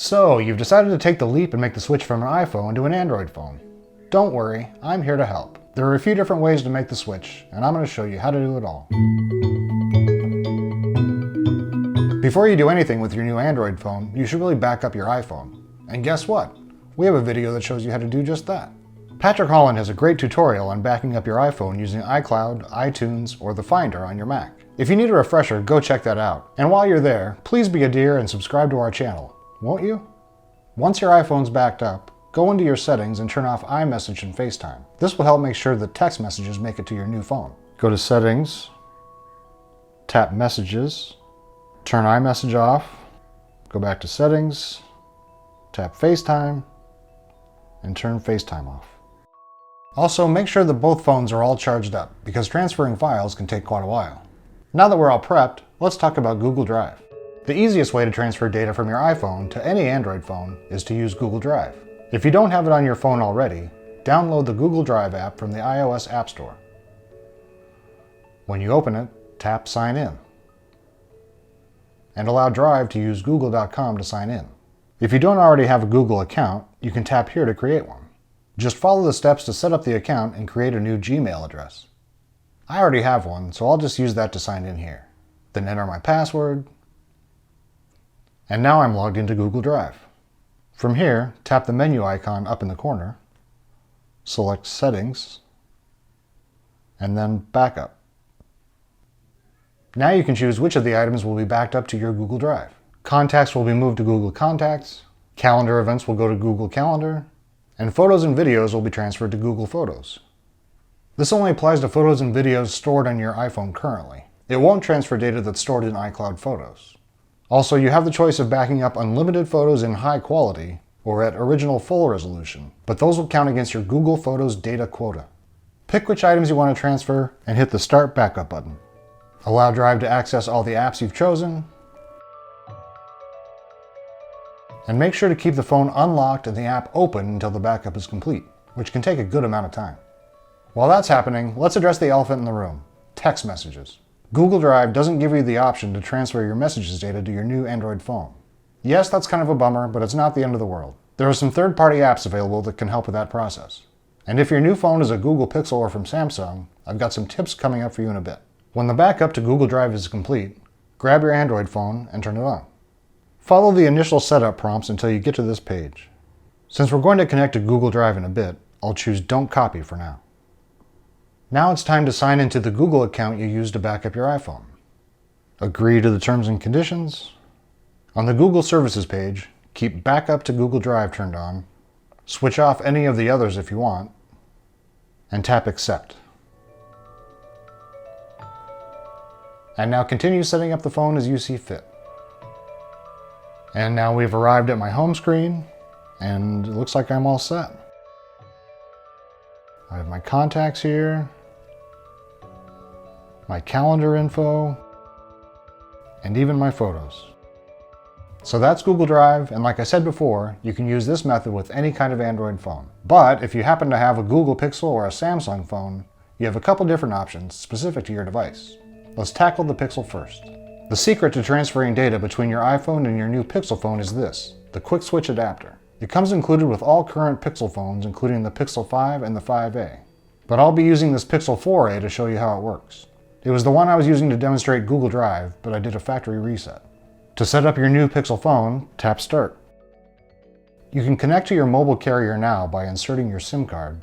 So, you've decided to take the leap and make the switch from an iPhone to an Android phone. Don't worry, I'm here to help. There are a few different ways to make the switch, and I'm going to show you how to do it all. Before you do anything with your new Android phone, you should really back up your iPhone. And guess what? We have a video that shows you how to do just that. Patrick Holland has a great tutorial on backing up your iPhone using iCloud, iTunes, or the Finder on your Mac. If you need a refresher, go check that out. And while you're there, please be a dear and subscribe to our channel. Won't you? Once your iPhone's backed up, go into your settings and turn off iMessage and FaceTime. This will help make sure that text messages make it to your new phone. Go to Settings, tap Messages, turn iMessage off, go back to Settings, tap FaceTime, and turn FaceTime off. Also, make sure that both phones are all charged up, because transferring files can take quite a while. Now that we're all prepped, let's talk about Google Drive. The easiest way to transfer data from your iPhone to any Android phone is to use Google Drive. If you don't have it on your phone already, download the Google Drive app from the iOS App Store. When you open it, tap Sign In, and allow Drive to use google.com to sign in. If you don't already have a Google account, you can tap here to create one. Just follow the steps to set up the account and create a new Gmail address. I already have one, so I'll just use that to sign in here. Then enter my password, and now I'm logged into Google Drive. From here, tap the menu icon up in the corner, select Settings, and then Backup. Now you can choose which of the items will be backed up to your Google Drive. Contacts will be moved to Google Contacts, calendar events will go to Google Calendar, and photos and videos will be transferred to Google Photos. This only applies to photos and videos stored on your iPhone currently. It won't transfer data that's stored in iCloud Photos. Also, you have the choice of backing up unlimited photos in high quality or at original full resolution, but those will count against your Google Photos data quota. Pick which items you want to transfer and hit the Start Backup button. Allow Drive to access all the apps you've chosen, and make sure to keep the phone unlocked and the app open until the backup is complete, which can take a good amount of time. While that's happening, let's address the elephant in the room: text messages. Google Drive doesn't give you the option to transfer your messages data to your new Android phone. Yes, that's kind of a bummer, but it's not the end of the world. There are some third-party apps available that can help with that process. And if your new phone is a Google Pixel or from Samsung, I've got some tips coming up for you in a bit. When the backup to Google Drive is complete, grab your Android phone and turn it on. Follow the initial setup prompts until you get to this page. Since we're going to connect to Google Drive in a bit, I'll choose Don't Copy for now. Now it's time to sign into the Google account you used to back up your iPhone. Agree to the terms and conditions. On the Google Services page, keep Backup to Google Drive turned on, switch off any of the others if you want, and tap Accept. And now continue setting up the phone as you see fit. And now we've arrived at my home screen, and it looks like I'm all set. I have my contacts here, my calendar info, and even my photos. So that's Google Drive, and like I said before, you can use this method with any kind of Android phone. But if you happen to have a Google Pixel or a Samsung phone, you have a couple different options specific to your device. Let's tackle the Pixel first. The secret to transferring data between your iPhone and your new Pixel phone is this: the Quick Switch adapter. It comes included with all current Pixel phones, including the Pixel 5 and the 5a. But I'll be using this Pixel 4a to show you how it works. It was the one I was using to demonstrate Google Drive, but I did a factory reset. To set up your new Pixel phone, tap Start. You can connect to your mobile carrier now by inserting your SIM card,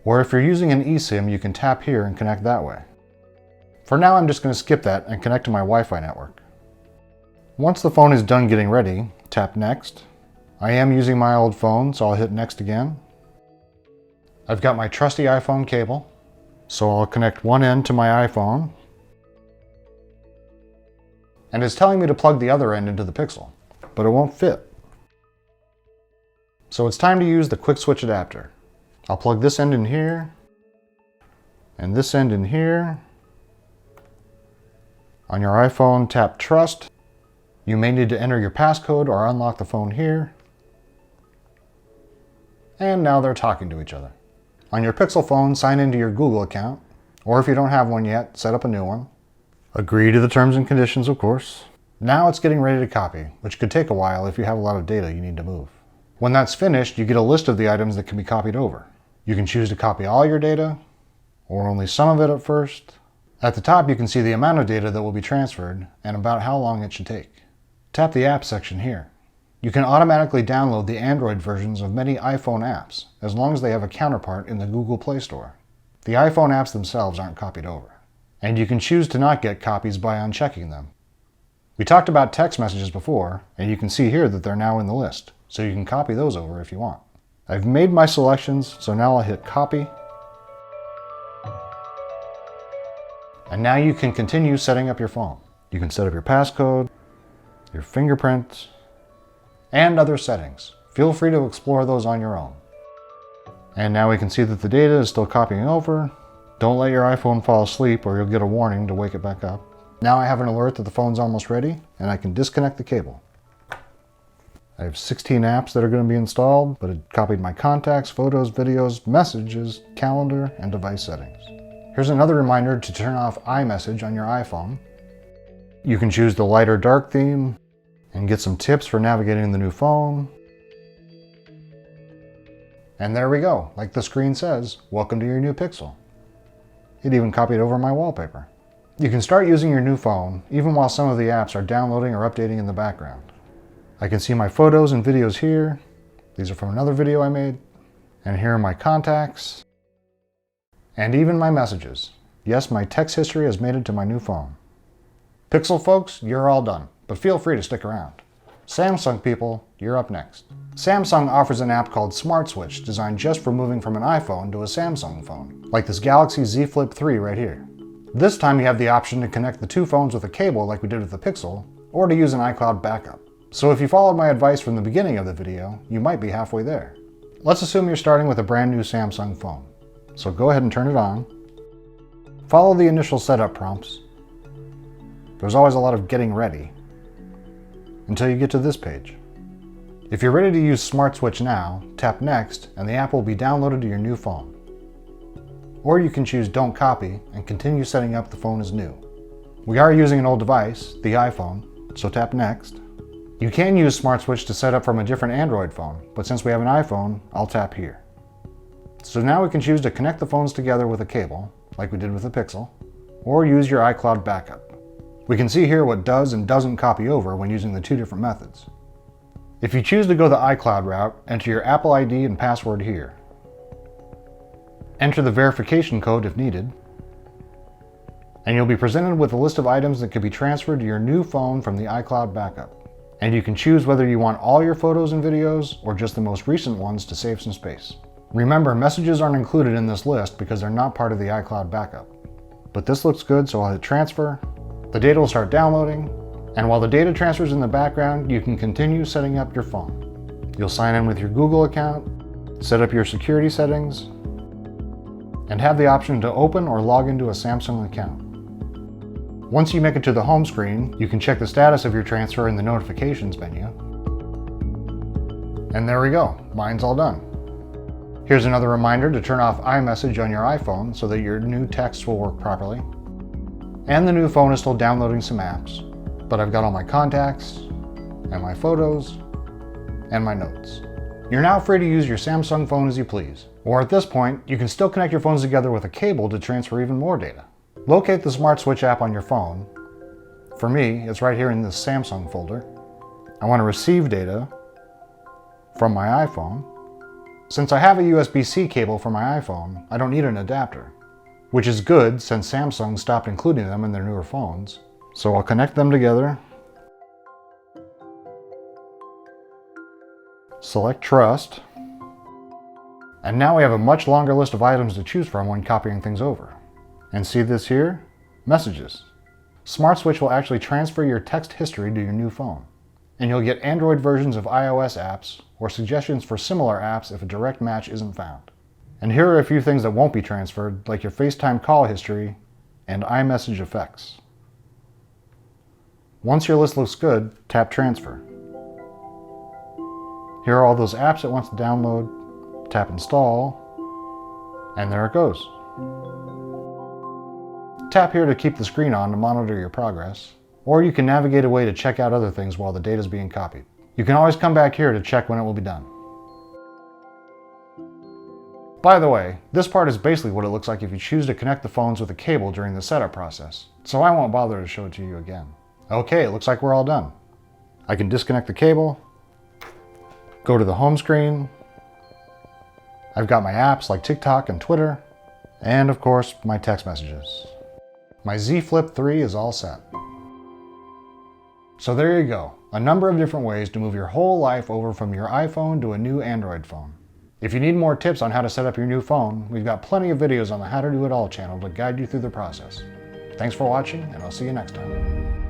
or if you're using an eSIM, you can tap here and connect that way. For now, I'm just going to skip that and connect to my Wi-Fi network. Once the phone is done getting ready, tap Next. I am using my old phone, so I'll hit Next again. I've got my trusty iPhone cable, so I'll connect one end to my iPhone, and it's telling me to plug the other end into the Pixel, but it won't fit. So it's time to use the Quick Switch adapter. I'll plug this end in here, and this end in here. On your iPhone, tap Trust. You may need to enter your passcode or unlock the phone here. And now they're talking to each other. On your Pixel phone, sign into your Google account, or if you don't have one yet, set up a new one. Agree to the terms and conditions, of course. Now it's getting ready to copy, which could take a while if you have a lot of data you need to move. When that's finished, you get a list of the items that can be copied over. You can choose to copy all your data, or only some of it at first. At the top, you can see the amount of data that will be transferred and about how long it should take. Tap the Apps section here. You can automatically download the Android versions of many iPhone apps, as long as they have a counterpart in the Google Play Store. The iPhone apps themselves aren't copied over. And you can choose to not get copies by unchecking them. We talked about text messages before, and you can see here that they're now in the list, so you can copy those over if you want. I've made my selections, so now I'll hit Copy. And now you can continue setting up your phone. You can set up your passcode, your fingerprint, and other settings. Feel free to explore those on your own. And now we can see that the data is still copying over. Don't let your iPhone fall asleep or you'll get a warning to wake it back up. Now I have an alert that the phone's almost ready, and I can disconnect the cable. I have 16 apps that are going to be installed, but it copied my contacts, photos, videos, messages, calendar, and device settings. Here's another reminder to turn off iMessage on your iPhone. You can choose the light or dark theme and get some tips for navigating the new phone. And there we go. Like the screen says, welcome to your new Pixel. It even copied over my wallpaper. You can start using your new phone even while some of the apps are downloading or updating in the background. I can see my photos and videos here. These are from another video I made. And here are my contacts. And even my messages. Yes, my text history has made it to my new phone. Pixel folks, you're all done, but feel free to stick around. Samsung people, you're up next. Samsung offers an app called Smart Switch designed just for moving from an iPhone to a Samsung phone, like this Galaxy Z Flip 3 right here. This time you have the option to connect the two phones with a cable like we did with the Pixel, or to use an iCloud backup. So if you followed my advice from the beginning of the video, you might be halfway there. Let's assume you're starting with a brand new Samsung phone. So go ahead and turn it on. Follow the initial setup prompts. There's always a lot of getting ready until you get to this page. If you're ready to use Smart Switch now, tap Next and the app will be downloaded to your new phone. Or you can choose Don't Copy and continue setting up the phone as new. We are using an old device, the iPhone, so tap Next. You can use Smart Switch to set up from a different Android phone, but since we have an iPhone, I'll tap here. So now we can choose to connect the phones together with a cable, like we did with the Pixel, or use your iCloud backup. We can see here what does and doesn't copy over when using the two different methods. If you choose to go the iCloud route, enter your Apple ID and password here. Enter the verification code if needed, and you'll be presented with a list of items that can be transferred to your new phone from the iCloud backup. And you can choose whether you want all your photos and videos or just the most recent ones to save some space. Remember, messages aren't included in this list because they're not part of the iCloud backup. But this looks good, so I'll hit transfer. The data will start downloading, and while the data transfers in the background, you can continue setting up your phone. You'll sign in with your Google account, set up your security settings, and have the option to open or log into a Samsung account. Once you make it to the home screen, you can check the status of your transfer in the notifications menu. And there we go, mine's all done. Here's another reminder to turn off iMessage on your iPhone so that your new texts will work properly. And the new phone is still downloading some apps, but I've got all my contacts, and my photos, and my notes. You're now free to use your Samsung phone as you please. Or at this point, you can still connect your phones together with a cable to transfer even more data. Locate the Smart Switch app on your phone. For me, it's right here in this Samsung folder. I want to receive data from my iPhone. Since I have a USB-C cable for my iPhone, I don't need an adapter, which is good since Samsung stopped including them in their newer phones. So I'll connect them together. Select Trust. And now we have a much longer list of items to choose from when copying things over. And see this here? Messages. Smart Switch will actually transfer your text history to your new phone. And you'll get Android versions of iOS apps or suggestions for similar apps if a direct match isn't found. And here are a few things that won't be transferred, like your FaceTime call history and iMessage effects. Once your list looks good, tap Transfer. Here are all those apps it wants to download. Tap Install, and there it goes. Tap here to keep the screen on to monitor your progress. or you can navigate away to check out other things while the data is being copied. You can always come back here to check when it will be done. By the way, this part is basically what it looks like if you choose to connect the phones with a cable during the setup process, so I won't bother to show it to you again. Okay, it looks like we're all done. I can disconnect the cable, go to the home screen. I've got my apps like TikTok and Twitter, and of course my text messages. My Z Flip 3 is all set. So there you go, a number of different ways to move your whole life over from your iPhone to a new Android phone. If you need more tips on how to set up your new phone, we've got plenty of videos on the How to Do It All channel to guide you through the process. Thanks for watching, and I'll see you next time.